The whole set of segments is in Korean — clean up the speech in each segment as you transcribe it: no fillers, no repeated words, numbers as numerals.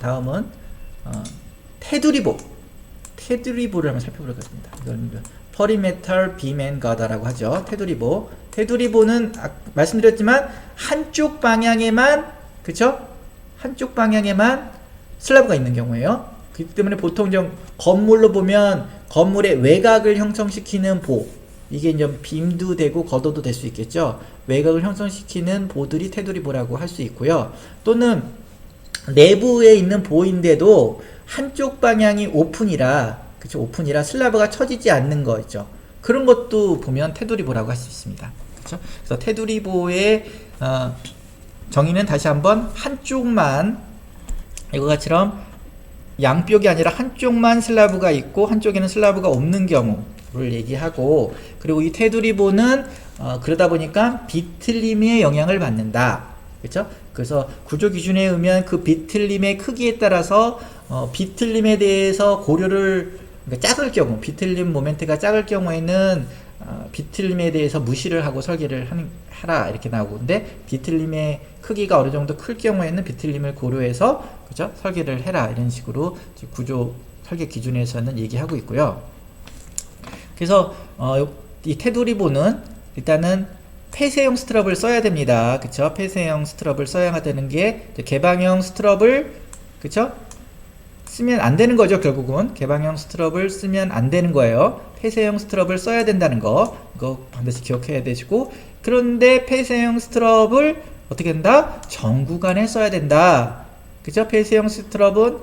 다음은 테두리보. 테두리보를 한번 살펴보겠습니다. 이건 퍼리메탈 빔 앤 가다라고 하죠. 테두리보. 테두리보는 말씀드렸지만 한쪽 방향에만, 그쵸? 한쪽 방향에만 슬라브가 있는 경우에요. 그렇기 때문에 보통 좀 건물로 보면 건물의 외곽을 형성시키는 보, 이게 이제 빔도 되고 걷어도 될 수 있겠죠. 외곽을 형성시키는 보들이 테두리보라고 할 수 있고요. 또는 내부에 있는 보인데도 한쪽 방향이 오픈이라, 그쵸? 오픈이라 슬라브가 쳐지지 않는 거 있죠. 그런 것도 보면 테두리보라고 할 수 있습니다. 그쵸? 그래서 테두리보의 정의는 다시 한번 한쪽만, 이거처럼 양쪽이 아니라 한쪽만 슬라브가 있고 한쪽에는 슬라브가 없는 경우를 얘기하고, 그리고 이 테두리보는 그러다 보니까 비틀림의 영향을 받는다. 그렇죠? 그래서 구조 기준에 의하면 그 비틀림의 크기에 따라서 비틀림에 대해서 고려를, 그러니까 작을 경우, 비틀림 모멘트가 작을 경우에는 비틀림에 대해서 무시를 하고 설계를 하라 이렇게 나오고, 근데 비틀림의 크기가 어느 정도 클 경우에는 비틀림을 고려해서, 그죠? 설계를 해라 이런 식으로 구조 설계 기준에서는 얘기하고 있고요. 그래서 이 테두리보는 일단은 폐쇄형 스트럽을 써야 됩니다. 그쵸? 폐쇄형 스트럽을 써야 되는 게, 개방형 스트럽을, 그쵸? 쓰면 안 되는 거죠. 결국은 개방형 스트럽을 쓰면 안 되는 거예요. 폐쇄형 스트럽을 써야 된다는 거, 이거 반드시 기억해야 되시고, 그런데 폐쇄형 스트럽을 어떻게 된다? 전 구간에 써야 된다. 그죠? 폐쇄형 스트럽은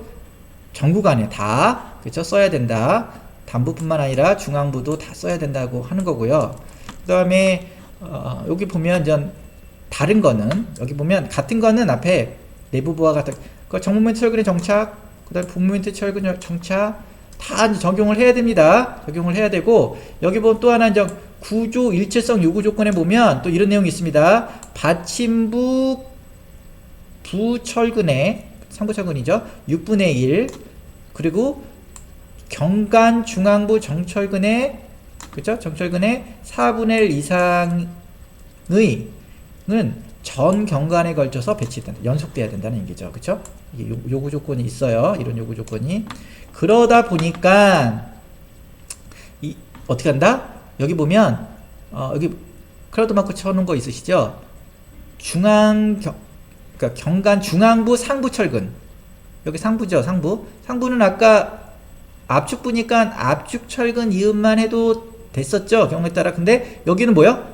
전 구간에 다, 그죠? 써야 된다. 단부뿐만 아니라 중앙부도 다 써야 된다고 하는 거고요. 그 다음에 여기 보면 전 다른 거는, 여기 보면 같은 거는 앞에 내부부와 같은 그 정모멘트 철근의 정착, 그 다음에 분모멘트 철근 정착 다 적용을 해야 됩니다. 적용을 해야 되고, 여기 보면 또 하나 구조 일체성 요구 조건에 보면 또 이런 내용이 있습니다. 받침부 부철근의 상부철근이죠. 6분의 1, 그리고 경관 중앙부 정철근의, 그죠? 정철근의 4분의 1 이상의 는 전 경관에 걸쳐서 배치된다. 연속돼야 된다는 얘기죠. 그쵸? 이게 요구 조건이 있어요. 이런 요구 조건이. 그러다 보니까 어떻게 한다? 여기 보면 여기 클라우드 마크 쳐놓은 거 있으시죠? 그러니까 경관 중앙부 상부 철근. 여기 상부죠. 상부는 아까 압축부니까 압축 철근 이음만 해도 됐었죠. 경우에 따라. 근데 여기는 뭐요?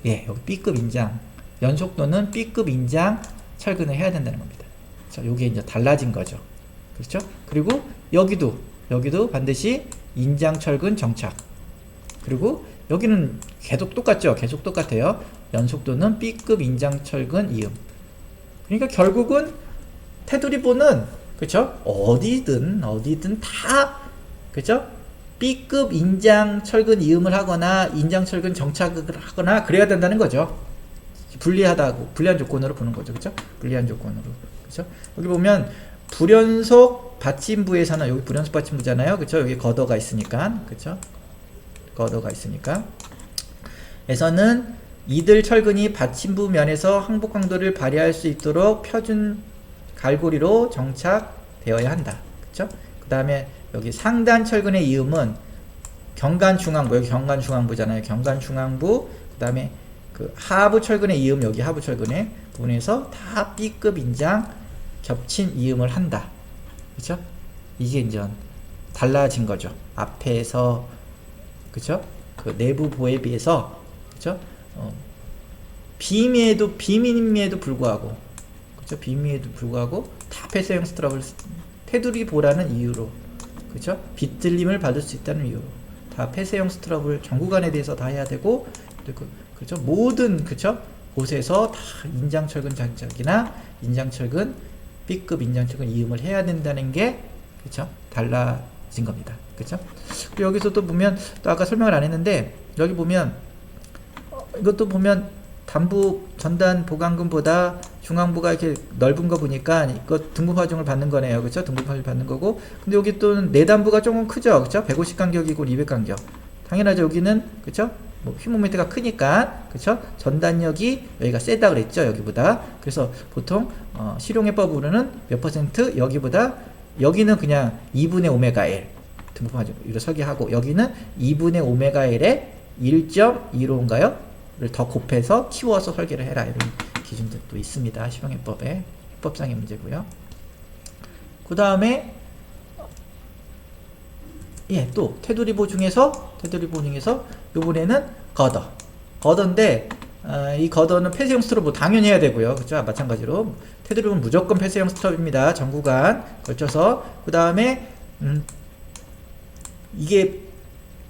예, 여기 B급 인장. 연속도는 B급 인장 철근을 해야 된다는 겁니다. 자, 요게 이제 달라진 거죠. 그렇죠? 그리고 여기도 반드시 인장 철근 정착. 그리고 여기는 계속 똑같죠. 계속 똑같아요. 연속도는 B급 인장 철근 이음. 그러니까 결국은 테두리보는, 그렇죠? 어디든 다, 그렇죠? B급 인장 철근 이음을 하거나 인장 철근 정착을 하거나 그래야 된다는 거죠. 불리한 조건으로 보는 거죠. 그렇죠? 불리한 조건으로. 그렇죠? 여기 보면 불연속 받침부에서는, 여기 불연속 받침부잖아요. 그렇죠? 여기 걷어가 있으니까. 그렇죠? 걷어가 있으니까. 에서는 이들 철근이 받침부 면에서 항복 강도를 발휘할 수 있도록 표준 갈고리로 정착되어야 한다. 그렇죠? 그다음에 여기 상단 철근의 이음은 경관 중앙부, 여기 경관 중앙부잖아요. 경관 중앙부, 그다음에 그 하부 철근의 이음, 여기 하부 철근의 부분에서 다 B급 인장 겹친 이음을 한다. 그렇죠? 이게 이제 달라진 거죠. 앞에서, 그렇죠? 그 내부 보에 비해서, 그렇죠? 빔임에도 불구하고, 그렇죠? 빔임에도 불구하고 다 폐쇄형 스트럽을 테두리보라는 이유로, 그렇죠? 비틀림을 받을 수 있다는 이유로 다 폐쇄형 스트럽을 전 구간에 대해서 다 해야 되고, 그렇죠? 모든, 그렇죠? 곳에서 다 인장철근 장착이나 인장철근 B급 인장철근 이음을 해야 된다는 게, 그렇죠? 달라진 겁니다. 그렇죠? 그리고 여기서 또 보면, 또 아까 설명을 안 했는데, 여기 보면 이것도 보면 단부 전단 보강근보다 중앙부가 이렇게 넓은 거 보니까 이거 등분 화중을 받는 거네요. 그렇죠? 등분 화중을 받는 거고, 근데 여기 또 내단부가 조금 크죠. 그렇죠? 150 간격이고 200 간격. 당연하죠. 여기는, 그렇죠? 뭐 휘 모멘트가 크니까 그쵸? 전단력이 여기가 세다 그랬죠 여기보다. 그래서 보통 실용해법으로는 몇 퍼센트 여기보다 여기는 그냥 2분의 오메가 L 등분하죠. 이거 설계하고 여기는 2분의 오메가 L에 1.15인가요? 를 더 곱해서 키워서 설계를 해라 이런 기준들도 있습니다. 실용해법에 해법상의 문제고요. 그 다음에 예, 또 테두리보 중에서 요번에는 거더인데 이 거더는 폐쇄형 스트럽 뭐 당연히 해야 되고요. 그렇죠? 마찬가지로 테두리보는 무조건 폐쇄형 스트럽입니다. 전 구간 걸쳐서 그 다음에 이게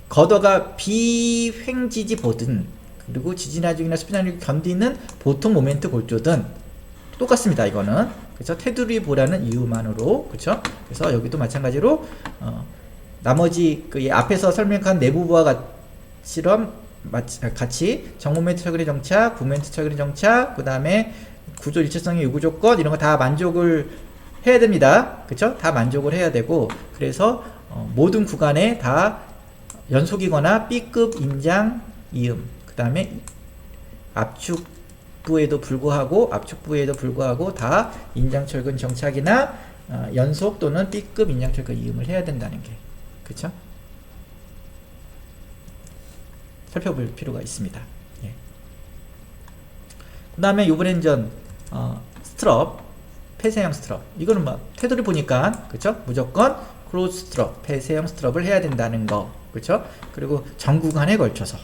거더가 비횡지지 보든 그리고 지진하중이나 스피나중을 견디는 보통 모멘트 골조든 똑같습니다. 이거는 그렇죠? 테두리보라는 이유만으로 그렇죠? 그래서 여기도 마찬가지로 나머지 그 앞에서 설명한 내부부와 같이 정모멘트 철근의 정착, 부모멘트 철근의 정착, 그 다음에 구조 일체성의 요구 조건 이런 거 다 만족을 해야 됩니다. 그쵸? 다 만족을 해야 되고 그래서 모든 구간에 다 연속이거나 B급 인장 이음 그 다음에 압축부에도 불구하고 다 인장철근 정착이나 연속 또는 B급 인장철근 이음을 해야 된다는 게 그쵸? 살펴볼 필요가 있습니다. 예. 그 다음에 요번엔 스트럽, 폐쇄형 스트럽. 이거는 뭐, 테두리 보니까, 그쵸? 무조건 크로스 스트럽, 폐쇄형 스트럽을 해야 된다는 거. 그쵸? 그리고 전 구간에 걸쳐서.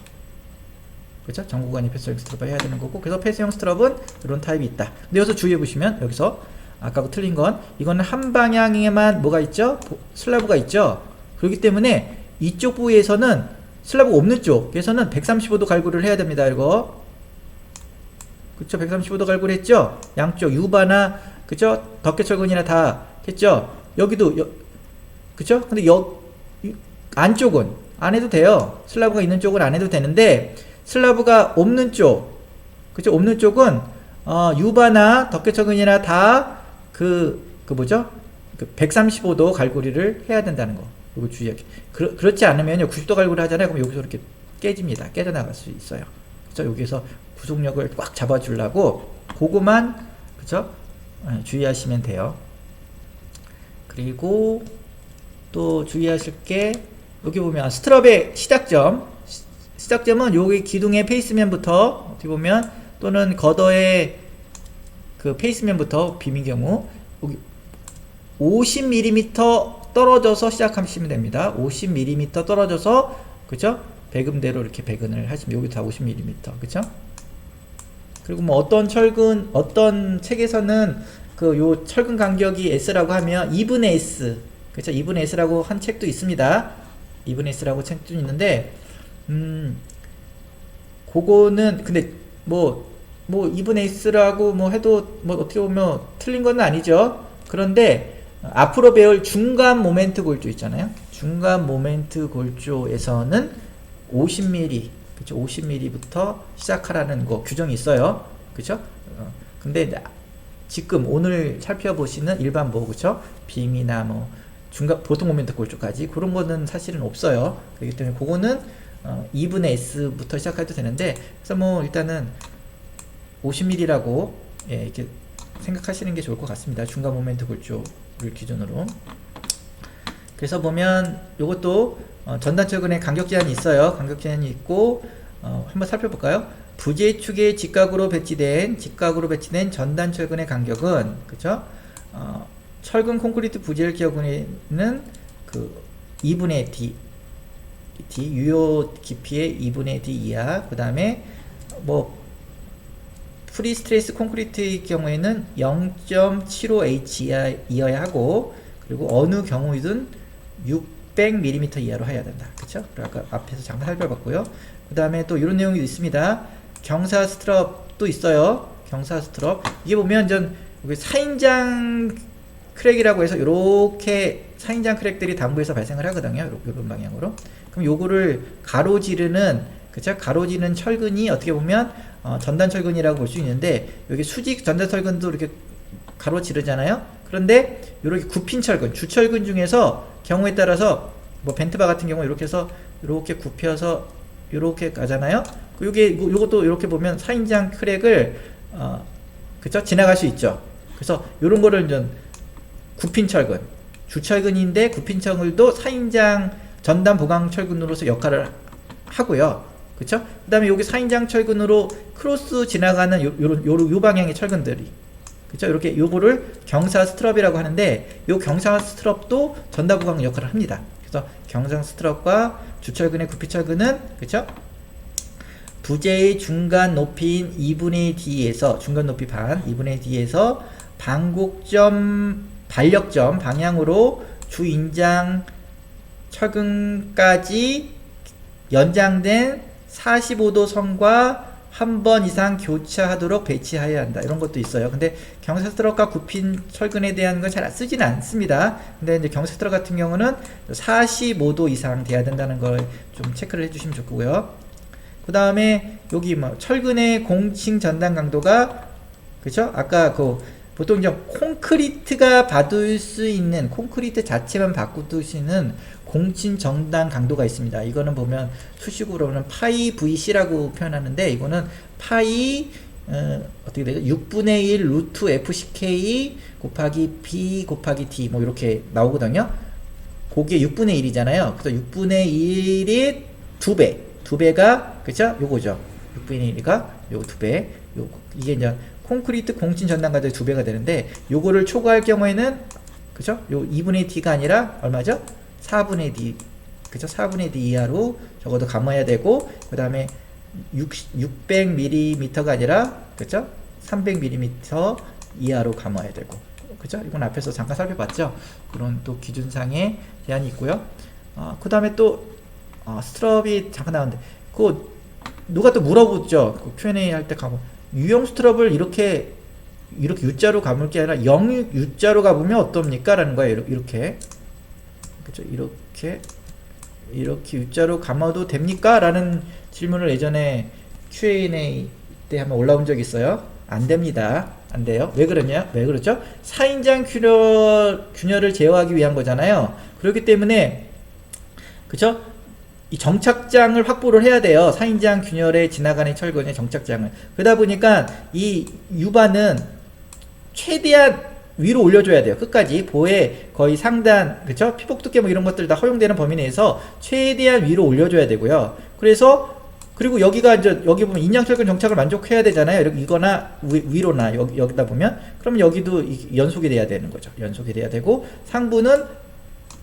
그쵸? 전 구간이 폐쇄형 스트럽을 해야 되는 거고, 그래서 폐쇄형 스트럽은 이런 타입이 있다. 근데 여기서 주의해 보시면, 여기서, 아까 틀린 건, 이거는 한 방향에만 뭐가 있죠? 슬라브가 있죠? 그렇기 때문에 이쪽 부위에서는 슬라브가 없는 쪽에서는 135도 갈고리를 해야 됩니다. 이거 그쵸? 135도 갈고리 했죠? 양쪽 유바나 그쵸? 덮개철근이나 다 했죠? 여기도 그쵸? 근데 안쪽은 안 해도 돼요. 슬라브가 있는 쪽은 안 해도 되는데 슬라브가 없는 쪽 그쵸? 없는 쪽은 유바나 덮개철근이나 다 뭐죠? 135도 갈고리를 해야 된다는 거. 이거 주의하기. 그렇지 않으면요, 90도 갈고리 하잖아요. 그럼 여기서 이렇게 깨집니다. 깨져나갈 수 있어요. 그쵸? 여기서 구속력을 꽉 잡아주려고, 그거만, 그쵸? 주의하시면 돼요. 그리고 또 주의하실 게, 여기 보면 스트럽의 시작점은 여기 기둥의 페이스면부터, 어떻게 보면, 또는 거더의 그 페이스면부터, 빔인 경우, 여기 50mm 떨어져서 시작하시면 됩니다. 50mm 떨어져서 그죠? 배금대로 이렇게 배근을 하시면 여기 다 50mm 그죠? 그리고 뭐 어떤 책에서는 요 철근 간격이 S라고 하면 2분의 S 그죠? 2분의 S라고 한 책도 있습니다. 2분의 S라고 책도 있는데 그거는 근데 뭐 2분의 S라고 뭐 해도 뭐 어떻게 보면 틀린 건 아니죠. 그런데 앞으로 배울 중간 모멘트 골조 있잖아요. 중간 모멘트 골조에서는 50mm, 그쵸? 50mm부터 시작하라는 거 규정이 있어요. 그쵸? 근데 지금 오늘 살펴보시는 일반 그쵸? 빔이나 뭐 중간 보통 모멘트 골조까지 그런 거는 사실은 없어요. 그렇기 때문에 그거는 2분의 S부터 시작해도 되는데 그래서 뭐 일단은 50mm라고 예, 이렇게 생각하시는 게 좋을 것 같습니다. 중간 모멘트 골조를 기준으로. 그래서 보면 요것도 전단철근에 간격 제한이 있어요. 간격 제한이 있고 한번 살펴볼까요? 부재축의 직각으로 배치된 전단철근의 간격은 그쵸? 철근 콘크리트 부재를 기억하는 2분의 D 유효 깊이의 2분의 D 이하. 그 다음에 뭐 프리스트레스 콘크리트의 경우에는 0.75H 이하여야 하고 그리고 어느 경우이든 600mm 이하로 해야 된다. 그쵸? 아까 앞에서 잠깐 살펴봤고요. 그 다음에 또 이런 내용이 있습니다. 경사 스트럽도 있어요. 경사 스트럽. 이게 보면 여기 4인장 크랙이라고 해서 이렇게 4인장 크랙들이 당부에서 발생을 하거든요. 이런 방향으로. 그럼 요거를 가로지르는 그쵸? 가로지르는 철근이 어떻게 보면 전단 철근이라고 볼 수 있는데 여기 수직 전단 철근도 이렇게 가로지르잖아요. 그런데 이렇게 굽힌 철근, 주철근 중에서 경우에 따라서 뭐 벤트바 같은 경우 이렇게 해서 이렇게 굽혀서 요렇게 가잖아요. 요것도 이렇게 보면 4인장 크랙을 그쵸? 지나갈 수 있죠. 그래서 요런 거를 이제 구핀철근, 주철근인데 구핀철근도 4인장 전단 보강 철근으로서 역할을 하고요. 그쵸? 그 다음에 여기 4인장 철근으로 크로스 지나가는 요 방향의 철근들이, 그쵸? 이렇게 요거를 경사 스트럽이라고 하는데, 요 경사 스트럽도 전단 보강 역할을 합니다. 그래서 경사 스트럽과 주철근의 구피철근은, 그쵸? 부재의 중간 높이인 2분의 D에서, 중간 높이 반 2분의 D에서 반곡점, 반력점 방향으로 주인장 철근까지 연장된 45도 선과 한 번 이상 교차하도록 배치하여야 한다. 이런 것도 있어요. 근데 경사 스트럭과 굽힌 철근에 대한 건 잘 쓰지는 않습니다. 근데 이제 경사 스트럭 같은 경우는 45도 이상 돼야 된다는 걸 좀 체크를 해주시면 좋고요. 그 다음에 여기 뭐 철근의 공칭 전단 강도가, 그쵸? 아까 보통 이제 콘크리트가 받을 수 있는, 콘크리트 자체만 바꿀 수 있는 공칭 전단 강도가 있습니다. 이거는 보면 수식으로는 파이 VC라고 표현하는데, 이거는 파이 어떻게 되죠? 6분의 1 루트 FCK 곱하기 B 곱하기 D 뭐 이렇게 나오거든요. 그게 6분의 1이잖아요. 그래서 6분의 1이 2배, 2배가 그쵸? 요거죠. 6분의 1이가 요 2배. 이게 이제 콘크리트 공칭 전단 강도의 2배가 되는데, 요거를 초과할 경우에는, 그쵸? 요 2분의 D가 아니라 얼마죠? 4분의 D, 그쵸? 4분의 D 이하로 적어도 감아야 되고, 그 다음에 600mm가 아니라, 그쵸? 300mm 이하로 감아야 되고, 그쵸? 이건 앞에서 잠깐 살펴봤죠? 그런 또 기준상의 제한이 있고요. 그 다음에 또, 스트럽이 잠깐 나왔는데, 누가 또 물어보죠? Q&A 할 때 가면, 유형 스트럽을 이렇게 U자로 감을 게 아니라 0U자로 감으면 어떻습니까? 라는 거예요. 이렇게. 그쵸? 이렇게 U자로 감아도 됩니까? 라는 질문을 예전에 Q&A 때 한번 올라온 적이 있어요. 안 됩니다. 안 돼요. 왜 그러냐? 왜 그렇죠? 4인장 균열을 제어하기 위한 거잖아요. 그렇기 때문에, 그쵸? 이 정착장을 확보를 해야 돼요. 4인장 균열에 지나가는 철근의 정착장을. 그러다 보니까 이 U바는 최대한 위로 올려줘야 돼요. 끝까지 보의 거의 상단, 그쵸? 피복 두께 뭐 이런 것들 다 허용되는 범위 내에서 최대한 위로 올려줘야 되고요. 그리고 여기가 이제 여기 보면 인장철근 정착을 만족해야 되잖아요. 이거나 위로나 여기다 보면, 그럼 여기도 연속이 돼야 되는 거죠. 연속이 돼야 되고, 상부는,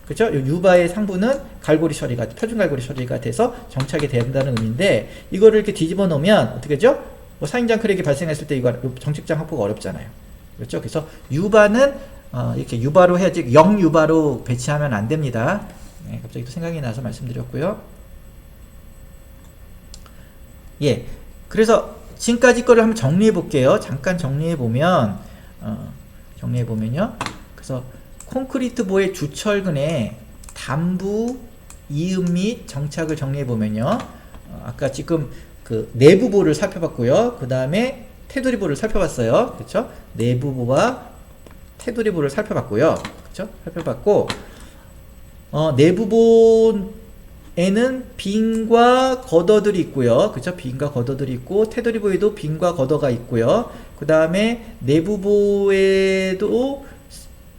그쵸? 유바의 상부는 갈고리 처리가, 표준 갈고리 처리가 돼서 정착이 된다는 의미인데, 이거를 이렇게 뒤집어 놓으면 어떻게 되죠? 뭐 4인장 크랙이 발생했을 때 이거 정착장 확보가 어렵잖아요. 그렇죠? 그래서 유바는 이렇게 유바로 해야지 0유바로 배치하면 안 됩니다. 네, 갑자기 또 생각이 나서 말씀드렸고요. 예. 그래서 지금까지 거를 한번 정리해 볼게요. 잠깐 정리해 보면요. 그래서 콘크리트보의 주철근의 단부, 이음 및 정착을 정리해보면요. 아까 지금 그 내부보를 살펴봤고요. 그 다음에 테두리보를 살펴봤어요. 그쵸? 내부보와 테두리보를 살펴봤고요. 그쵸? 살펴봤고, 내부보에는 빈과 걷어들이 있고요. 그쵸? 빈과 걷어들이 있고, 테두리보에도 빈과 걷어가 있고요. 그 다음에 내부보에도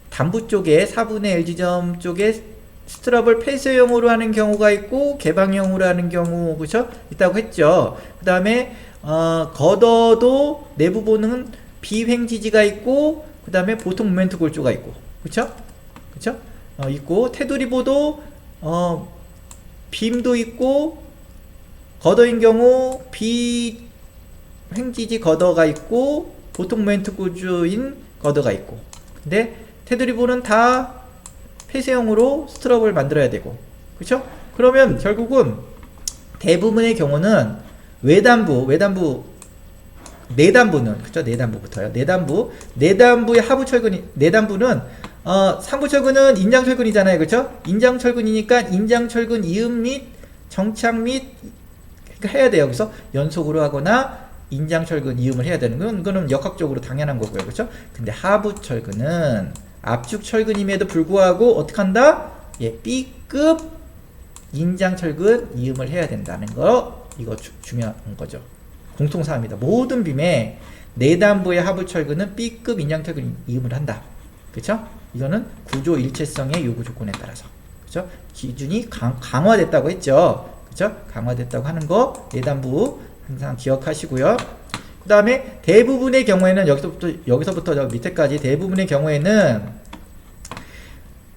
단부 쪽에 4분의 L 지점 쪽에 스트럽을 폐쇄형으로 하는 경우가 있고 개방형으로 하는 경우, 그쵸? 있다고 했죠. 그 다음에 걷어도 내부보는 비횡지지가 있고, 그 다음에 보통 모멘트 골조가 있고, 그쵸? 있고, 테두리보도 빔도 있고, 걷어인 경우 비횡지지 걷어가 있고, 보통 모멘트 골조인 걷어가 있고. 근데 테두리보는 다 폐쇄형으로 스트럽을 만들어야 되고, 그쵸? 그러면 결국은 대부분의 경우는 내단부는, 그쵸? 내단부부터요. 내단부의 하부철근이, 내단부는, 상부철근은 인장철근이잖아요. 그쵸? 인장철근이니까 인장철근 이음 및 정착 및 해야 돼요. 그래서 연속으로 하거나 인장철근 이음을 해야 되는 건, 이거는 역학적으로 당연한 거고요. 그쵸? 근데 하부철근은 압축철근임에도 불구하고 어떻게 한다? 예, B급 인장철근 이음을 해야 된다는 거 이거 중요한 거죠. 공통사항입니다. 모든 빔에 내단부의 하부 철근은 B급 인장 철근 이음을 한다. 그쵸? 이거는 구조 일체성의 요구 조건에 따라서. 그쵸? 기준이 강화됐다고 했죠. 그쵸? 강화됐다고 하는 거 내단부 항상 기억하시고요. 그 다음에 대부분의 경우에는 여기서부터 저 밑에까지 대부분의 경우에는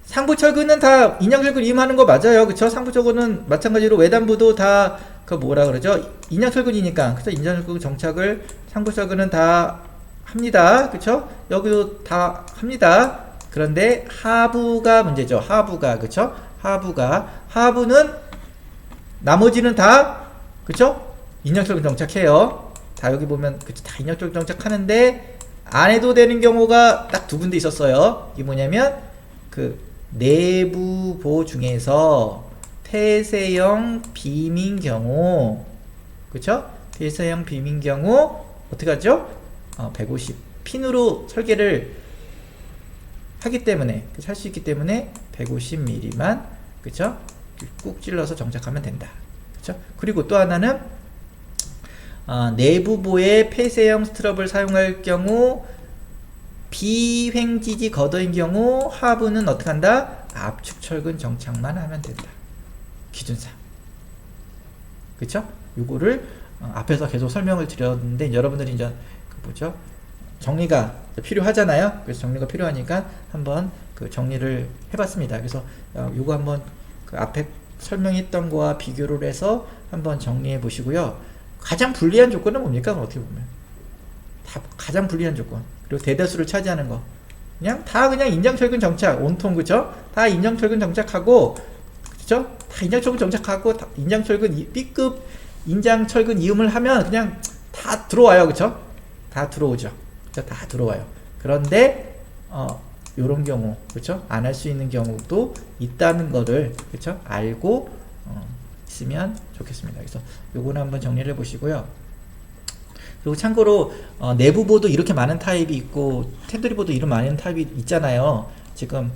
상부 철근은 다 인장 철근 이음하는 거 맞아요. 그쵸? 상부 철근은 마찬가지로 외단부도 다 그 뭐라 그러죠? 인장 철근이니까. 그래서 인장 철근 정착을 상부 철근은 다 합니다. 그쵸? 여기도 다 합니다. 그런데 하부가 문제죠. 하부가. 그쵸? 하부는 나머지는 다 그쵸? 인장 철근 정착해요. 다 여기 보면 그쵸? 다 인장 철근 정착하는데 안 해도 되는 경우가 딱 두 군데 있었어요. 이게 뭐냐면 그 내부보 중에서 폐쇄형 빔인 경우, 그쵸? 폐쇄형 빔인 경우 어떻게 하죠? 150 핀으로 설계를 하기 때문에, 할 수 있기 때문에 150mm만, 그쵸? 꾹 찔러서 정착하면 된다. 그쵸? 그리고 또 하나는 내부보에 폐쇄형 스트럽을 사용할 경우 비횡지지 걷어인 경우 하부는 어떻게 한다? 압축 철근 정착만 하면 된다. 기준상. 그쵸? 요거를 앞에서 계속 설명을 드렸는데 여러분들이 이제 그 뭐죠? 정리가 필요하잖아요. 그래서 정리가 필요하니까 한번 그 정리를 해봤습니다. 그래서 요거 한번 그 앞에 설명했던 거와 비교를 해서 한번 정리해 보시고요. 가장 불리한 조건은 뭡니까? 어떻게 보면 다 가장 불리한 조건. 그리고 대다수를 차지하는 거. 그냥 인장철근 정착, 온통, 그쵸? 다 인장철근 정착하고, 그쵸? 다 인장철근 정착하고, 인장철근, B급 인장철근 이음을 하면 그냥 다 들어와요, 그쵸? 다 들어오죠. 그쵸? 다 들어와요. 그런데, 요런 경우, 그쵸? 안 할 수 있는 경우도 있다는 거를, 그쵸? 알고, 있으면 좋겠습니다. 그래서 요거는 한번 정리를 해 보시고요. 그리고 참고로 내부보도 이렇게 많은 타입이 있고 테두리보도 이런 많은 타입이 있잖아요. 지금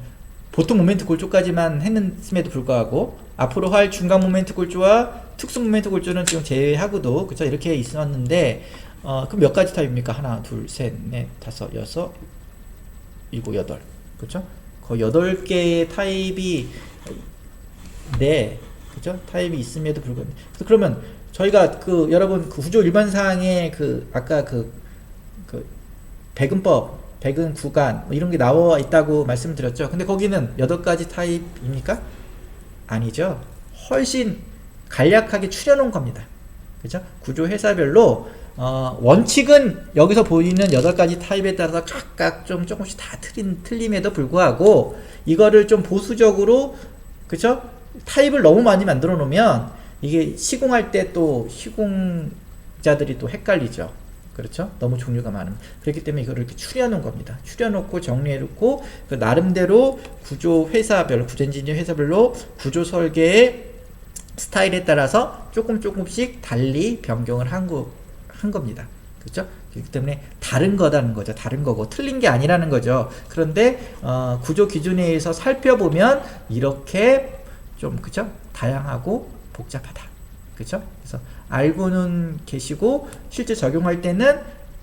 보통 모멘트 골조까지만 했음에도 불구하고 앞으로 할 중간 모멘트 골조와 특수 모멘트 골조는 지금 제외하고도 그쵸 이렇게 있었는데 그럼 몇 가지 타입입니까? 하나, 둘, 셋, 넷, 다섯, 여섯, 일곱, 여덟. 그쵸? 거의 8개의 타입이 그죠? 타입이 있음에도 불구하고 그러면 저희가 그 여러분 그 구조 일반사항에 그 아까 그 배근법, 배근 구간 뭐 이런 게 나와 있다고 말씀드렸죠. 근데 거기는 8가지 타입입니까? 아니죠. 훨씬 간략하게 추려놓은 겁니다. 그죠? 구조 회사별로 원칙은 여기서 보이는 8가지 타입에 따라서 각각 좀 조금씩 다 틀림에도 불구하고 이거를 좀 보수적으로 그죠? 타입을 너무 많이 만들어 놓으면 이게 시공할 때 또 시공자들이 또 헷갈리죠. 그렇죠? 너무 종류가 많으면. 그렇기 때문에 이거를 이렇게 추려놓은 겁니다. 추려놓고 정리해놓고 그 나름대로 구조 회사별, 구조 엔지니어 회사별로 구조 설계의 스타일에 따라서 조금씩 달리 변경을 한 겁니다. 그렇죠? 그렇기 때문에 다른 거다는 거죠. 다른 거고 틀린 게 아니라는 거죠. 그런데 구조 기준에 의해서 살펴보면 이렇게 좀 그죠? 다양하고 복잡하다. 그쵸? 그래서 알고는 계시고 실제 적용할 때는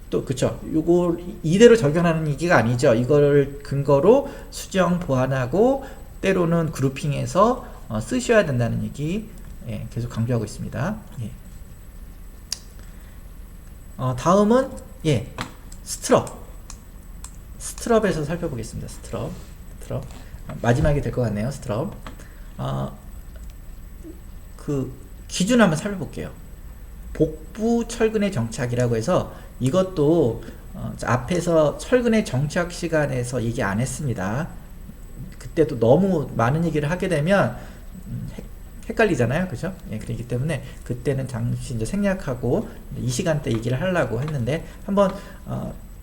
또 그쵸? 요거 이대로 적용하는 얘기가 아니죠. 이거를 근거로 수정 보완하고 때로는 그룹핑해서 쓰셔야 된다는 얘기 계속 강조하고 있습니다. 예. 다음은 스트럽에서 살펴보겠습니다. 스트럽 마지막이 될 것 같네요. 스트럽 그 기준 한번 살펴볼게요. 복부 철근의 정착이라고 해서 이것도 앞에서 철근의 정착 시간에서 얘기 안 했습니다. 그때도 너무 많은 얘기를 하게 되면 헷갈리잖아요. 그죠? 예, 그렇기 때문에 그때는 잠시 이제 생략하고 이 시간대 얘기를 하려고 했는데 한번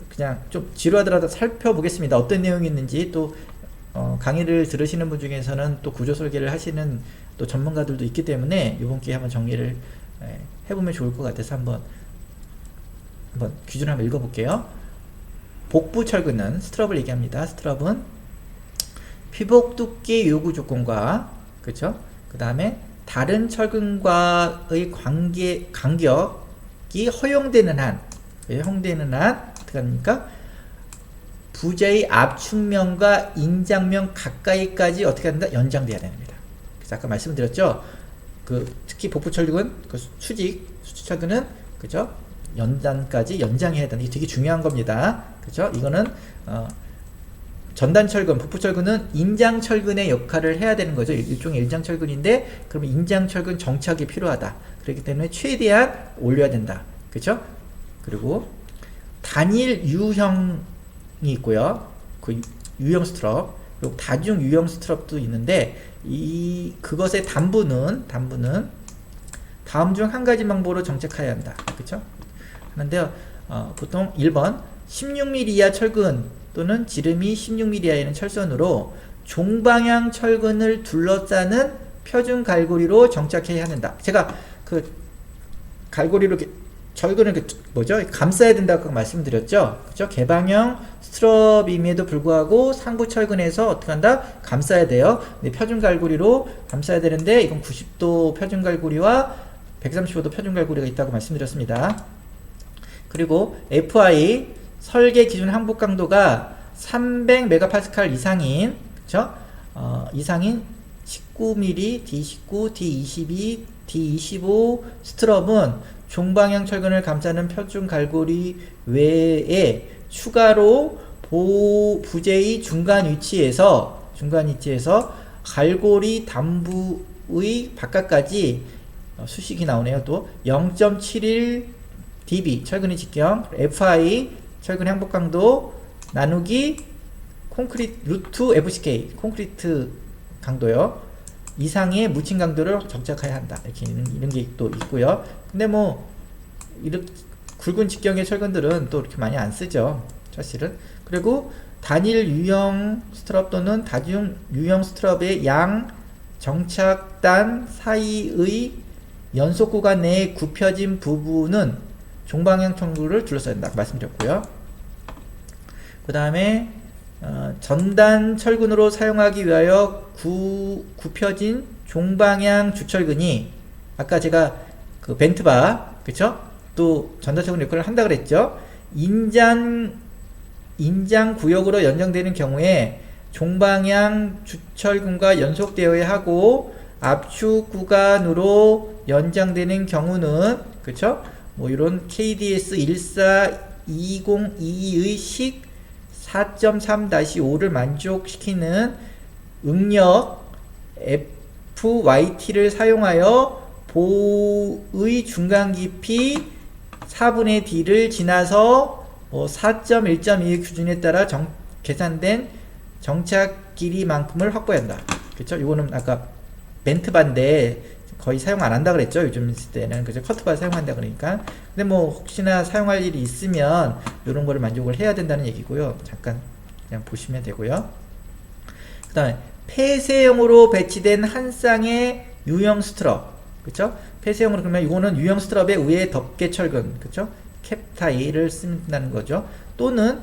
그냥 좀 지루하더라도 살펴보겠습니다. 어떤 내용이 있는지 또 강의를 들으시는 분 중에서는 또 구조 설계를 하시는 또 전문가들도 있기 때문에 이번 기회에 한번 정리를 해보면 좋을 것 같아서 한번 기준 한번 읽어볼게요. 복부 철근은 스트럽을 얘기합니다. 스트럽은 피복 두께 요구 조건과 그쵸? 그 다음에 다른 철근과의 간격이 허용되는 한 어떻게 합니까? 부재의 압축면과 인장면 가까이까지 어떻게 한다? 연장돼야 됩니다. 그래서 아까 말씀드렸죠. 특히 복부철근, 수직철근은 그죠? 연단까지 연장해야 된다. 이게 되게 중요한 겁니다. 그죠? 이거는 전단철근, 복부철근은 인장철근의 역할을 해야 되는 거죠. 일종의 인장철근인데, 그러면 인장철근 정착이 필요하다. 그렇기 때문에 최대한 올려야 된다. 그죠? 그리고 단일 유형이 있고요. 그 유형 스트럽, 그리고 다중 유형 스트럽도 있는데, 그것의 단부는 다음 중 한 가지 방법으로 정착해야 한다. 그쵸? 하는데요. 보통 1번 16mm 이하 철근 또는 지름이 16mm 이하에는 철선으로 종방향 철근을 둘러싸는 표준 갈고리로 정착해야 한다. 제가 갈고리로 철근을 감싸야 된다고 말씀드렸죠. 그죠? 개방형 스트럽임에도 불구하고 상부 철근에서 어떻게 한다? 감싸야 돼요. 근데 표준 갈고리로 감싸야 되는데, 이건 90도 표준 갈고리와 135도 표준 갈고리가 있다고 말씀드렸습니다. 그리고 FI 설계 기준 항복 강도가 300MPa 이상인, 그쵸? 이상인 19mm, D19, D22, D25 스트럽은 종방향 철근을 감싸는 표준 갈고리 외에 추가로 부재의 중간 위치에서 갈고리 단부의 바깥까지 수식이 나오네요. 또 0.71 dB 철근의 직경, FI 철근 항복 강도 나누기 콘크리트 루트 FCK 콘크리트 강도요. 이상의 묻힌 강도를 정착해야 한다. 이렇게 이런 게 또 있고요. 근데 이렇게 굵은 직경의 철근들은 또 이렇게 많이 안 쓰죠. 사실은. 그리고 단일 유형 스트럽 또는 다중 유형 스트럽의 양 정착단 사이의 연속 구간 내에 굽혀진 부분은 종방향 철근을 둘러싸야 된다. 말씀드렸고요. 그 다음에 전단 철근으로 사용하기 위하여 굽혀진 종방향 주철근이 아까 제가 벤트바, 그쵸? 또 전단 철근 역할을 한다 그랬죠? 인장 구역으로 연장되는 경우에 종방향 주철근과 연속되어야 하고, 압축 구간으로 연장되는 경우는, 그쵸? 이런 KDS 14202의 식 4.3-5를 만족시키는 응력 FYT를 사용하여 보의 중간 깊이 4분의 D를 지나서 4.1.2의 기준에 따라 계산된 정착 길이만큼을 확보한다. 그쵸? 이거는 아까 벤트바인데 거의 사용 안 한다 그랬죠. 요즘 때는. 그죠? 커트바 사용한다 그러니까. 근데 혹시나 사용할 일이 있으면 이런 거를 만족을 해야 된다는 얘기고요. 잠깐 그냥 보시면 되고요. 그 다음에 폐쇄형으로 배치된 한 쌍의 유형 스트럽. 그쵸? 폐쇄형으로 그러면 이거는 유형 스트럽의 위에 덮개 철근. 그쵸? 캡타이를 쓴다는 거죠. 또는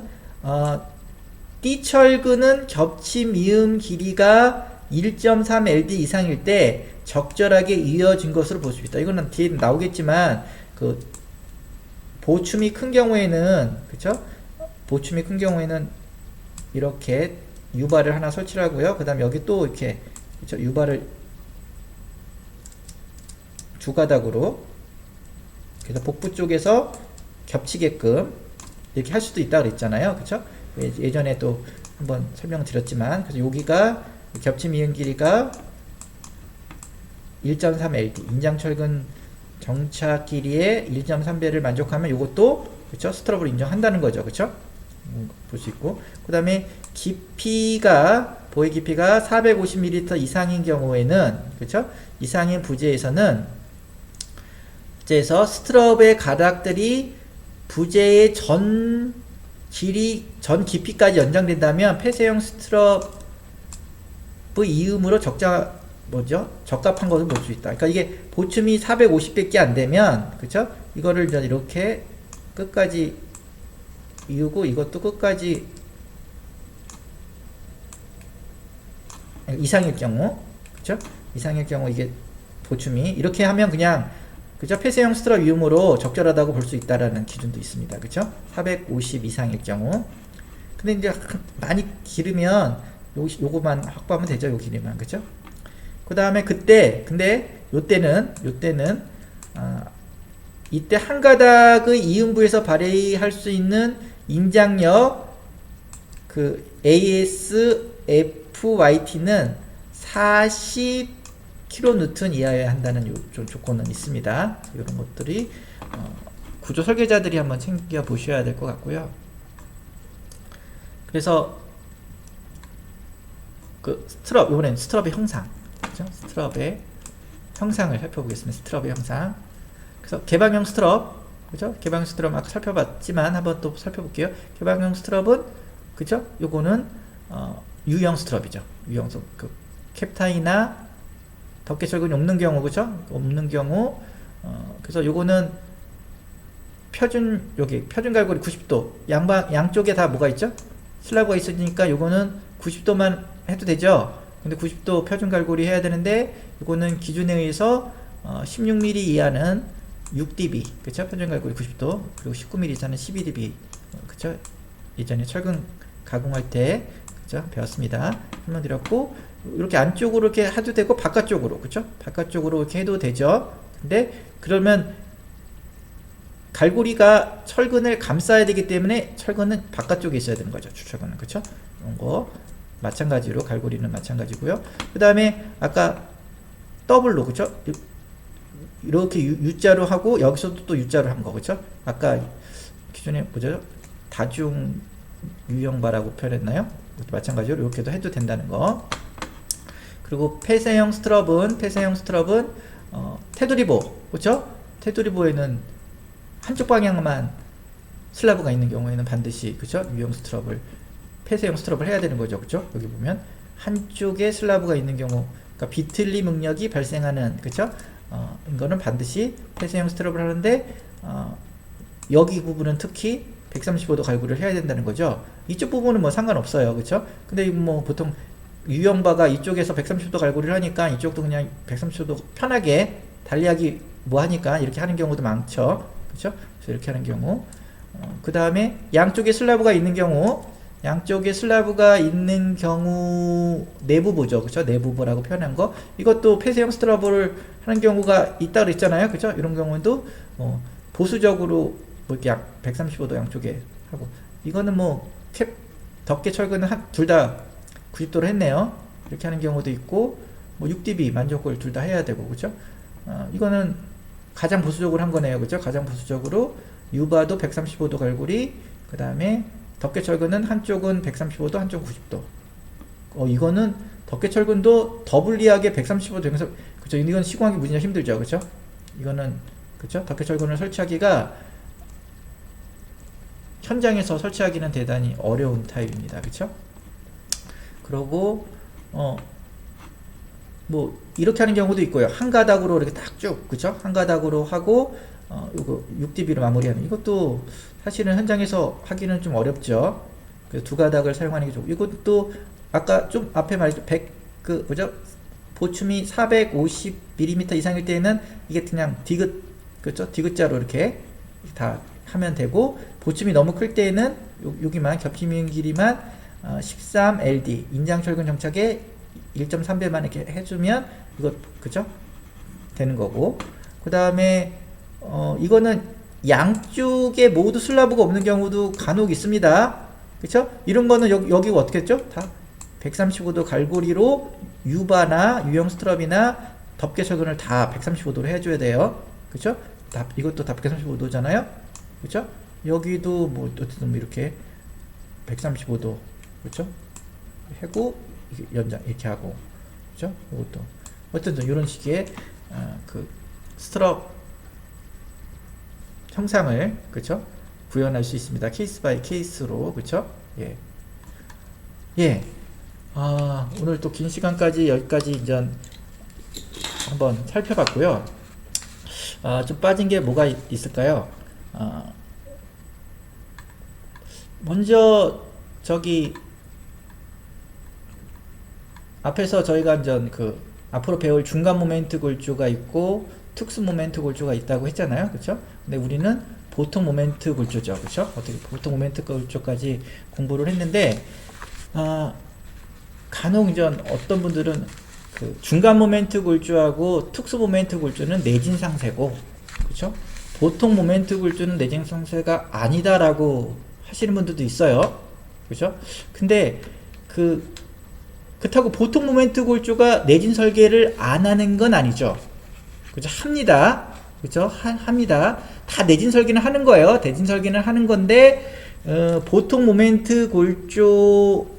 띠철근은 겹치 미음 길이가 1.3 LD 이상일 때 적절하게 이어진 것으로 볼 수 있다. 이거는 뒤에 나오겠지만 보춤이 큰 경우에는, 그쵸? 보춤이 큰 경우에는 이렇게 유발을 하나 설치를 하고요. 그 다음에 여기 또 이렇게, 그쵸? 유발을 두 가닥으로, 그래서 복부 쪽에서 겹치게끔 이렇게 할 수도 있다 그랬잖아요. 그쵸? 예전에 또 한번 설명드렸지만, 그래서 여기가 겹침 이은 길이가 1.3 LD 인장철근 정착 길이의 1.3배를 만족하면 이것도, 그쵸? 스트럽으로 인정한다는 거죠. 그쵸? 볼 수 있고, 그 다음에 보의 깊이가 450mm 이상인 경우에는, 그쵸? 이상인 부재에서 스트럽의 가닥들이 부재의 전 깊이까지 연장된다면 폐쇄형 스트럽의 이음으로 적합한 것을 볼 수 있다. 그러니까 이게 보춤이 450밖에 안 되면, 그쵸? 이거를 이렇게 끝까지 이으고, 이것도 끝까지 이상일 경우, 그쵸? 이상일 경우 이게 보충이. 이렇게 하면 그냥 그죠? 폐쇄형 스트럽 이용으로 적절하다고 볼 수 있다라는 기준도 있습니다. 그죠? 450 이상일 경우. 근데 이제 많이 기르면 요거만 확보하면 되죠. 요 길이만. 그죠? 그 다음에 근데 요때는 이때 한 가닥의 이음부에서 발휘할 수 있는 인장력 그 ASFYT는 40kN 이하여야 한다는 요 조건은 있습니다. 이런 것들이 구조 설계자들이 한번 챙겨 보셔야 될 것 같고요. 그래서 그 스트럽, 이번엔 스트럽의 형상, 그죠? 스트럽의 형상을 살펴보겠습니다. 스트럽의 형상. 그래서 개방형 스트럽, 그죠? 개방형 스트럽 아까 살펴봤지만 한번 또 살펴볼게요. 개방형 스트럽은, 그죠? 요거는 U형 스트럽이죠. U형 그 캡타이나 덮개철근이 없는 경우, 그죠? 없는 경우, 그래서 요거는 여기 표준 갈고리 90도 양쪽에 다 뭐가 있죠? 슬라브가 있으니까 요거는 90도만 해도 되죠. 근데 90도 표준 갈고리 해야 되는데 이거는 기준에 의해서 16mm 이하는 6dB, 그쵸? 표준 갈고리 90도, 그리고 19mm 이상은 12dB, 그쵸? 예전에 철근 가공할 때, 그쵸? 배웠습니다. 설명드렸고, 이렇게 안쪽으로 이렇게 해도 되고, 바깥쪽으로, 그쵸? 바깥쪽으로 이렇게 해도 되죠. 근데, 그러면, 갈고리가 철근을 감싸야 되기 때문에 철근은 바깥쪽에 있어야 되는 거죠. 주철근은, 그쵸? 이런 거. 마찬가지로, 갈고리는 마찬가지고요. 그 다음에, 아까, 더블로, 그쵸? 이렇게 U자로 하고 여기서도 또 U자로 한 거, 그쵸? 아까 기존에 뭐죠? 다중 유형바라고 표현했나요? 마찬가지로 이렇게도 해도 된다는 거. 그리고 폐쇄형 스트럽은 테두리보, 그쵸? 테두리보에는 한쪽 방향만 슬라브가 있는 경우에는 반드시, 그쵸? 유형 스트럽을, 폐쇄형 스트럽을 해야 되는 거죠, 그쵸? 여기 보면 한쪽에 슬라브가 있는 경우, 그러니까 비틀림 응력이 발생하는, 그쵸? 이거는 반드시 폐쇄형 스트럽을 하는데 여기 부분은 특히 135도 갈고리를 해야 된다는 거죠. 이쪽 부분은 뭐 상관없어요, 그렇죠? 근데 뭐 보통 유형바가 이쪽에서 130도 갈고리를 하니까 이쪽도 그냥 130도 편하게 달리하기 뭐 하니까 이렇게 하는 경우도 많죠, 그렇죠? 그래서 이렇게 하는 경우, 그 다음에 양쪽에 슬라브가 있는 경우, 내부부죠, 그렇죠? 내부부라고 표현한 거, 이것도 폐쇄형 스트러브를 하는 경우가 있다 그랬잖아요, 그렇죠? 이런 경우도 보수적으로 뭐 이렇게 135도 양쪽에 하고, 이거는 뭐 덮개 철근은 둘 다 90도로 했네요. 이렇게 하는 경우도 있고, 뭐 6dB 만족을 둘 다 해야 되고, 그렇죠? 이거는 가장 보수적으로 한 거네요, 그렇죠? 가장 보수적으로 유바도 135도 갈고리, 그 다음에 덮개철근은 한쪽은 135도, 한쪽은 90도. 이거는 덮개철근도 더블리하게 135도 되면서, 그쵸? 이건 시공하기 무지나 힘들죠, 그쵸? 이거는, 그쵸? 덮개철근을 설치하기가, 현장에서 설치하기는 대단히 어려운 타입입니다, 그쵸? 그러고, 뭐, 이렇게 하는 경우도 있고요. 한 가닥으로 이렇게 딱 쭉, 그쵸? 한 가닥으로 하고, 요거 6dB로 마무리하는, 이것도 사실은 현장에서 하기는 좀 어렵죠. 그래서 두 가닥을 사용하는 게 좋고, 이것도 아까 좀 앞에 말했죠. 보충이 450mm 이상일 때는 이게 그냥 디귿, 그렇죠? 디귿자로 이렇게 다 하면 되고, 보충이 너무 클 때는 여기만 겹치는 길이만 13LD 인장철근 정착에 1.3배만 이렇게 해주면 이거, 그죠? 되는 거고, 그 다음에 이거는 양쪽에 모두 슬라브가 없는 경우도 간혹 있습니다. 그쵸? 이런 거는 여기 어떻게 했죠? 다 135도 갈고리로 유바나 유형 스트럽이나 덮개철근을 다 135도로 해줘야 돼요. 그쵸? 이것도 다 135도잖아요. 그쵸? 여기도 뭐 어쨌든 이렇게 135도, 그쵸? 하고 연장 이렇게 하고, 그쵸? 이것도 어쨌든 이런 식의 그 스트럽 형상을, 그쵸? 구현할 수 있습니다. 케이스 바이 케이스로, 그쵸? 예. 오늘 또 긴 시간까지 여기까지 이제 한번 살펴봤고요. 좀 빠진 게 뭐가 있을까요? 먼저 저기 앞에서 저희가 이제 그 앞으로 배울 중간 모멘트 골조가 있고 특수 모멘트 골조가 있다고 했잖아요. 그렇죠? 근데 우리는 보통 모멘트 골조죠. 그렇죠? 어떻게 보통 모멘트 골조까지 공부를 했는데 간혹 이제 어떤 분들은 그 중간 모멘트 골조하고 특수 모멘트 골조는 내진 상세고, 그렇죠? 보통 모멘트 골조는 내진 상세가 아니다라고 하시는 분들도 있어요. 그렇죠? 근데 그렇다고 보통 모멘트 골조가 내진 설계를 안 하는 건 아니죠. 그죠? 합니다. 그죠? 합니다. 다 내진 설계는 하는 거예요. 내진 설계는 하는 건데, 보통 모멘트 골조는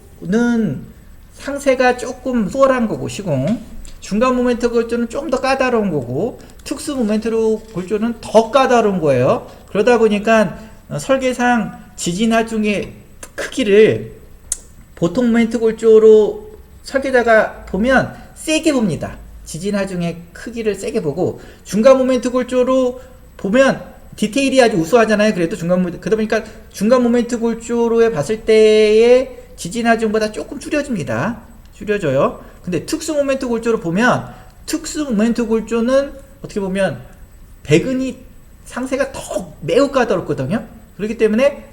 상세가 조금 수월한 거고, 시공. 중간 모멘트 골조는 좀 더 까다로운 거고, 특수 모멘트 골조는 더 까다로운 거예요. 그러다 보니까, 설계상 지진하중의 크기를 보통 모멘트 골조로 설계자가 보면 세게 봅니다. 지진하중의 크기를 세게 보고, 중간 모멘트 골조로 보면 디테일이 아주 우수하잖아요. 그래도 그러다 보니까 중간 모멘트 골조로 봤을 때의 지진하중보다 조금 줄여줍니다. 줄여줘요. 근데 특수 모멘트 골조로 보면, 특수 모멘트 골조는 어떻게 보면 배근이 상세가 더 매우 까다롭거든요. 그렇기 때문에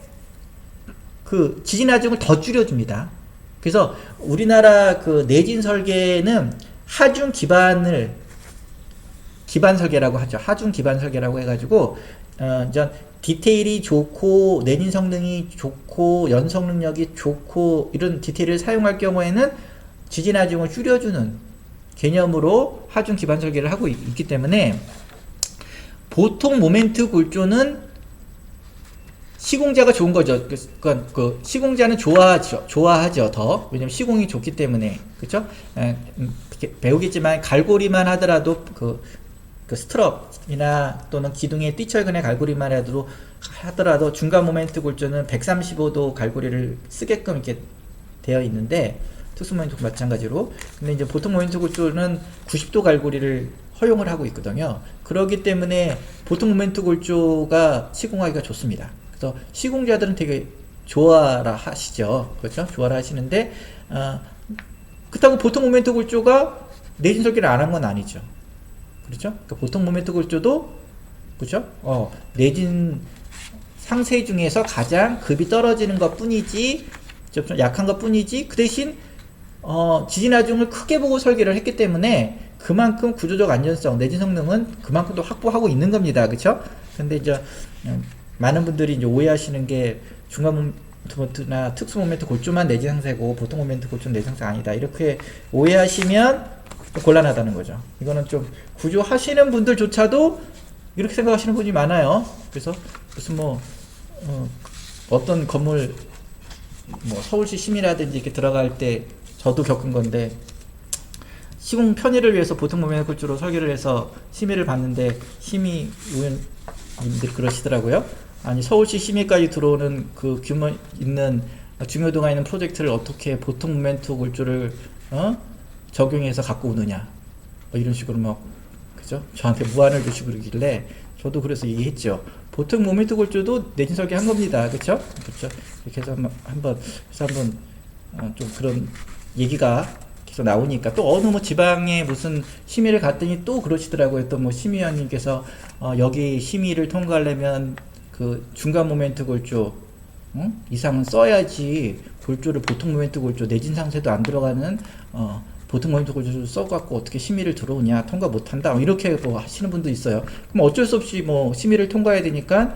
그 지진하중을 더 줄여줍니다. 그래서 우리나라 그 내진 설계는 하중 기반 설계라고 하죠. 하중 기반 설계라고 해가지고 디테일이 좋고 내진 성능이 좋고 연성 능력이 좋고 이런 디테일을 사용할 경우에는 지진 하중을 줄여주는 개념으로 하중 기반 설계를 하고 있기 때문에 보통 모멘트 골조는 시공자가 좋은 거죠. 그러니까 그 시공자는 좋아하죠 더. 왜냐면 시공이 좋기 때문에. 그쵸? 배우겠지만 갈고리만 하더라도 그 스트럽이나 또는 기둥의 띠철근의 갈고리만 하더라도 중간 모멘트 골조는 135도 갈고리를 쓰게끔 이렇게 되어 있는데, 특수 모멘트 마찬가지로. 근데 이제 보통 모멘트 골조는 90도 갈고리를 허용을 하고 있거든요. 그렇기 때문에 보통 모멘트 골조가 시공하기가 좋습니다. 그래서 시공자들은 되게 좋아라 하시죠. 그렇죠? 좋아라 하시는데, 그렇다고 보통 모멘트 골조가 내진 설계를 안 한 건 아니죠. 그렇죠? 그러니까 보통 모멘트 골조도, 그렇죠? 내진 상세 중에서 가장 급이 떨어지는 것 뿐이지, 좀 약한 것 뿐이지, 그 대신, 지진 하중을 크게 보고 설계를 했기 때문에 그만큼 구조적 안전성, 내진 성능은 그만큼 또 확보하고 있는 겁니다. 그렇죠? 근데 이제, 많은 분들이 이제 오해하시는 게 중간 모멘트나 특수 모멘트 골조만 내진 상세고 보통 모멘트 골조는 내진 상세 아니다. 이렇게 오해하시면 곤란하다는 거죠. 이거는 좀 구조하시는 분들조차도 이렇게 생각하시는 분이 많아요. 그래서 무슨 어떤 건물 서울시 심의라든지 이렇게 들어갈 때 저도 겪은 건데, 시공 편의를 위해서 보통 모멘트 골조로 설계를 해서 심의를 봤는데 심의위원님들이 그러시더라고요. 아니, 서울시 심의까지 들어오는 그 규모 있는 중요도가 있는 프로젝트를 어떻게 보통 모멘트 골조를 적용해서 갖고 오느냐, 이런 식으로 그죠? 저한테 무안을 주시고 그러길래 저도 그래서 얘기했죠. 보통 모멘트 골조도 내진 설계한 겁니다. 그렇죠? 그렇죠? 이렇게 해서 한번 좀 그런 얘기가 계속 나오니까, 또 어느 지방에 무슨 심의를 갔더니 또 그러시더라고요. 또 심의위원님께서 여기 심의를 통과하려면 그 중간 모멘트 골조 이상은 써야지, 골조를 보통 모멘트 골조 내진 상세도 안 들어가는 보통 모멘트 골조를 써갖고 어떻게 심의를 들어오냐, 통과 못한다, 이렇게 하시는 분도 있어요. 그럼 어쩔 수 없이 심의를 통과해야 되니까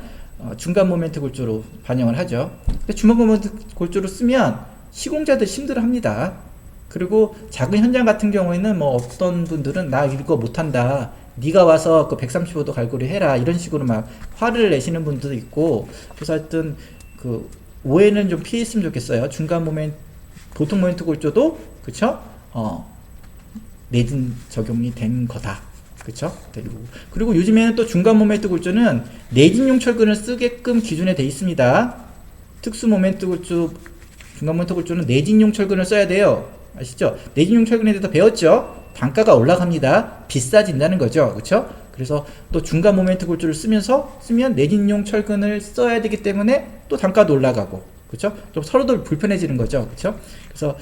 중간 모멘트 골조로 반영을 하죠. 근데 중간 모멘트 골조로 쓰면 시공자들 힘들어합니다. 그리고 작은 현장 같은 경우에는 어떤 분들은 나 이거 못한다, 네가 와서 그 135도 갈고리 해라, 이런 식으로 막 화를 내시는 분들도 있고. 그래서 하여튼 그 오해는 좀 피했으면 좋겠어요. 중간 모멘트, 보통 모멘트 골조도, 그쵸? 내진 적용이 된 거다. 그쵸? 그리고 요즘에는 또 중간 모멘트 골조는 내진용 철근을 쓰게끔 기준에 돼 있습니다. 특수 모멘트 골조, 중간 모멘트 골조는 내진용 철근을 써야 돼요. 아시죠? 내진용 철근에 대해서 배웠죠? 단가가 올라갑니다. 비싸진다는 거죠. 그쵸? 그래서 또 중간 모멘트 골조를 쓰면 내진용 철근을 써야 되기 때문에 또 단가도 올라가고, 그쵸? 좀 서로도 불편해지는 거죠. 그쵸? 그래서,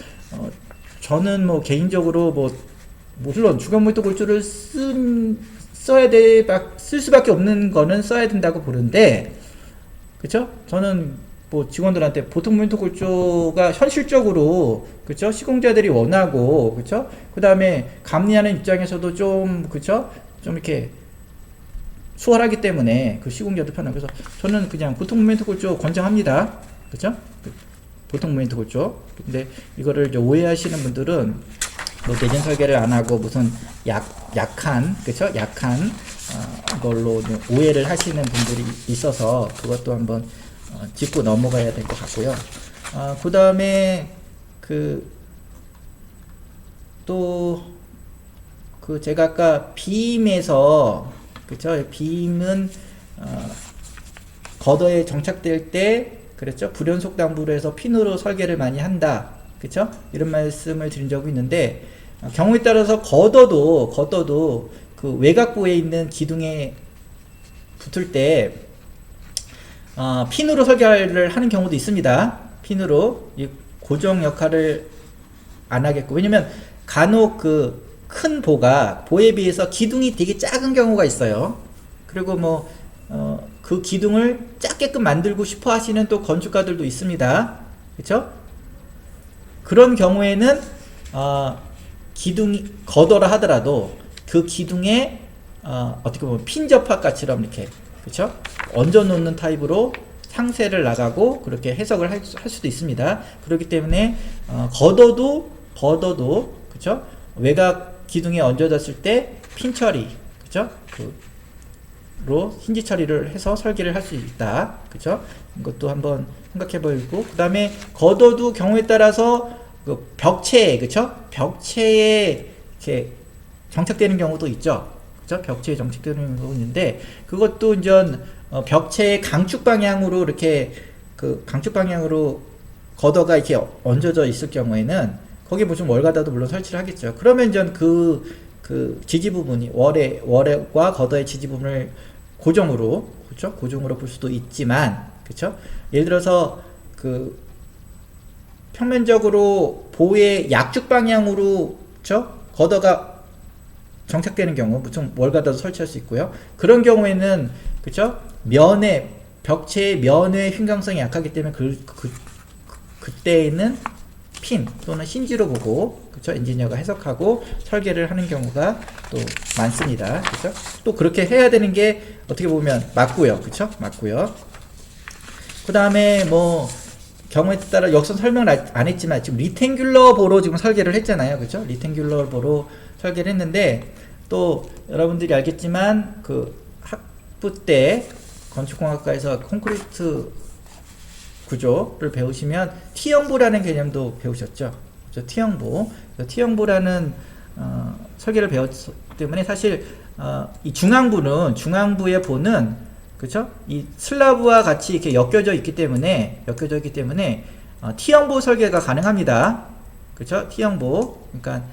저는 개인적으로 물론 주간 모니터 골조를 쓸 수밖에 없는 거는 써야 된다고 보는데, 그쵸? 저는 뭐 직원들한테 보통 모니터 골조가 현실적으로, 그쵸? 시공자들이 원하고, 그쵸? 그 다음에 감리하는 입장에서도 좀, 그쵸? 좀 이렇게 수월하기 때문에 그 시공자도 편하고, 그래서 저는 그냥 보통 모니터 골조 권장합니다. 그쵸? 보통 모니터 골조. 근데 이거를 이제 오해하시는 분들은 뭐 내전 설계를 안 하고 무슨 약한, 그쵸? 약한 걸로 오해를 하시는 분들이 있어서 그것도 한번 짚고 넘어가야 될 것 같고요. 그 다음에 제가 아까 빔에서, 그쵸? 빔은 겉어에 정착될 때, 그랬죠? 불연속 담보로 해서 핀으로 설계를 많이 한다, 그쵸? 이런 말씀을 드린 적이 있는데, 경우에 따라서 겉어도 그 외곽부에 있는 기둥에 붙을 때 핀으로 설계를 하는 경우도 있습니다. 핀으로 이 고정 역할을 안 하겠고, 왜냐면 간혹 그 큰 보에 비해서 기둥이 되게 작은 경우가 있어요. 그리고 뭐 그 기둥을 작게끔 만들고 싶어 하시는 또 건축가들도 있습니다. 그쵸? 그런 경우에는 기둥이 겉어라 하더라도 그 기둥에 어떻게 보면 핀 접합가처럼 이렇게, 그쵸? 얹어 놓는 타입으로 상세를 나가고 그렇게 해석을 할 수도 있습니다. 그렇기 때문에 겉어도, 그쵸? 외곽 기둥에 얹어졌을 때 핀 처리, 그쵸? 로 힌지 처리를 해서 설계를 할 수 있다, 그쵸? 이것도 한번 생각해 보고, 그 다음에 겉어도 경우에 따라서 그 벽체에, 그쵸? 벽체에 이렇게 정착되는 경우도 있죠. 그쵸? 벽체에 정착되는 경우도 있는데, 그것도 이제 벽체의 강축 방향으로 이렇게 강축 방향으로 겉어가 이렇게 얹어져 있을 경우에는 거기에 무슨 월가다도 물론 설치를 하겠죠. 그러면 이제 그 지지 부분이 월과 겉어의 지지 부분을 고정으로, 그쵸? 고정으로 볼 수도 있지만, 그쵸? 예를 들어서 평면적으로 보의 약축 방향으로, 그쵸? 겉어가 정착되는 경우, 무슨 월가다도 설치할 수 있고요. 그런 경우에는, 그쵸? 벽체의 면의 흉곽성이 약하기 때문에 그때에는 핀 또는 힌지로 보고, 그쵸? 엔지니어가 해석하고 설계를 하는 경우가 또 많습니다. 그쵸? 또 그렇게 해야 되는 게 어떻게 보면 맞고요. 그쵸? 맞고요. 그 다음에 뭐 경우에 따라 역선 설명을 안 했지만 지금 리탱귤러 보로 지금 설계를 했잖아요. 그쵸? 리탱귤러 보로 설계를 했는데, 또 여러분들이 알겠지만 그 학부 때 건축공학과에서 콘크리트 구조를 배우시면 T형보라는 개념도 배우셨죠. 그렇죠? T형보라는 설계를 배웠기 때문에 사실 이 중앙부의 보는, 그렇죠? 이 슬라브와 같이 이렇게 엮여져 있기 때문에 T형보 설계가 가능합니다. 그렇죠? T형보. 그러니까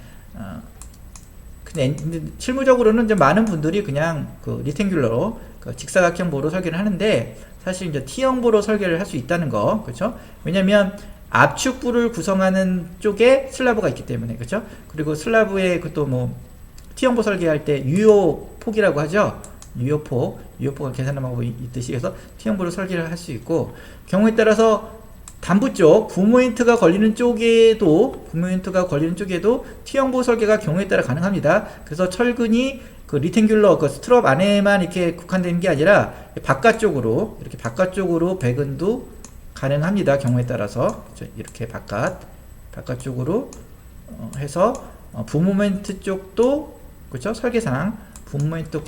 근데 실무적으로는 이제 많은 분들이 그냥 그 리탱귤러로 직사각형 보로 설계를 하는데, 사실 이제 T형보로 설계를 할 수 있다는 거, 그렇죠? 왜냐면 압축부를 구성하는 쪽에 슬라브가 있기 때문에, 그렇죠? 그리고 슬라브에 그또 뭐 T형보 설계할 때 유효폭이라고 하죠. 유효폭을 계산하는 방법이 있듯이 해서 T형보로 설계를 할 수 있고, 경우에 따라서 담부 쪽 부모인트가 걸리는 쪽에도 T형보 설계가 경우에 따라 가능합니다. 그래서 철근이 그 리탱귤러 그 스트럽 안에만 이렇게 국한되는 게 아니라 바깥쪽으로, 이렇게 바깥쪽으로 배근도 가능합니다. 경우에 따라서 이렇게 바깥쪽으로 해서 부모멘트 쪽도, 그렇죠? 설계상 부모멘트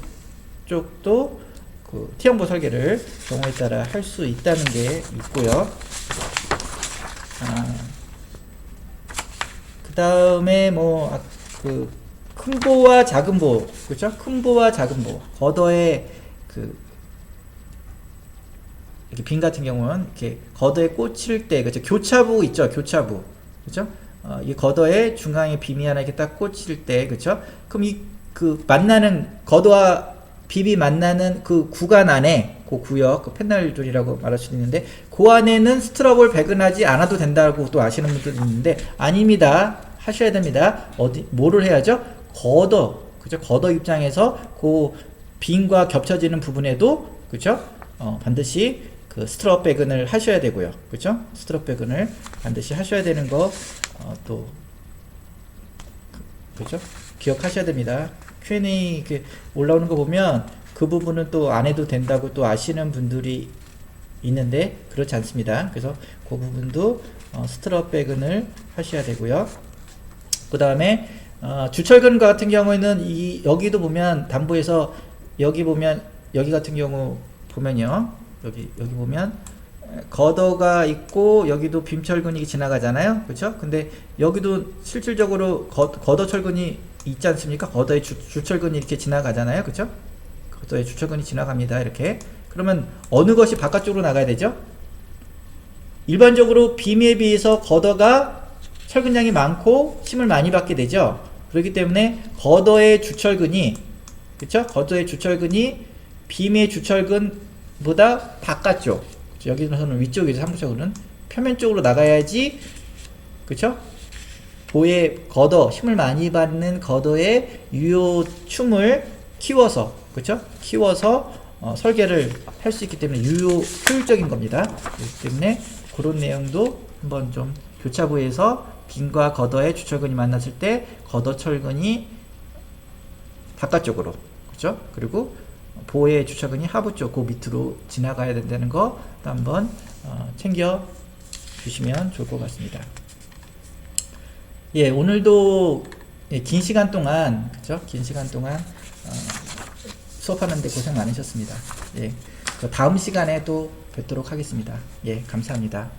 쪽도 그 T형보 설계를 경우에 따라 할 수 있다는 게 있고요. 그 다음에 뭐 큰 보와 작은 보, 그렇죠? 큰 보와 작은 보, 겉어의 이렇게 빔 같은 경우는 이렇게 겉어에 꽂힐 때, 그렇죠? 교차부 있죠? 교차부, 그렇죠? 이 겉어에 중앙에 빔이 하나 이렇게 딱 꽂힐 때, 그렇죠? 그럼 만나는 겉어와 빔이 만나는 그 구간 안에, 그 구역, 패널줄이라고 말할 수 있는데, 그 안에는 스트럽을 배근하지 않아도 된다고 또 아시는 분들이 있는데, 아닙니다. 하셔야 됩니다. 뭐를 해야죠? 거더, 그죠? 거더 입장에서 그 빈과 겹쳐지는 부분에도, 그죠? 반드시 그 스트럿 배근을 하셔야 되고요. 그죠? 스트럿 배근을 반드시 하셔야 되는 거, 또, 그죠? 기억하셔야 됩니다. Q&A 이렇게 올라오는 거 보면 그 부분은 또 안 해도 된다고 또 아시는 분들이 있는데 그렇지 않습니다. 그래서 그 부분도 스트럿 배근을 하셔야 되고요. 그 다음에 주철근 같은 경우에는 여기도 보면 담보에서 여기 보면 여기 같은 경우 보면요. 여기 보면 거더가 있고 여기도 빔철근이 지나가잖아요. 그렇죠? 근데 여기도 실질적으로 거더 철근이 있지 않습니까? 거더의 주철근이 이렇게 지나가잖아요. 그렇죠? 거더의 주철근이 지나갑니다. 이렇게. 그러면 어느 것이 바깥쪽으로 나가야 되죠? 일반적으로 빔에 비해서 거더가 철근량이 많고 힘을 많이 받게 되죠. 그렇기 때문에 거더의 주철근이, 그쵸? 거더의 주철근이 빔의 주철근보다 바깥쪽, 여기서는 위쪽이죠. 상부적으로는 표면 쪽으로 나가야지, 그쵸? 보의 거더, 힘을 많이 받는 거더의 유효춤을 키워서, 그쵸? 키워서 설계를 할 수 있기 때문에 효율적인 겁니다. 그렇기 때문에 그런 내용도 한번 좀 교차부에서 빈과 거더의 주철근이 만났을 때 거더 철근이 바깥쪽으로, 그죠? 그리고 보의 주철근이 하부 쪽, 그 밑으로 지나가야 된다는 거 한번 챙겨 주시면 좋을 것 같습니다. 예, 오늘도 긴 시간 동안, 그죠? 긴 시간 동안 수업하는데 고생 많으셨습니다. 예, 다음 시간에 또 뵙도록 하겠습니다. 예, 감사합니다.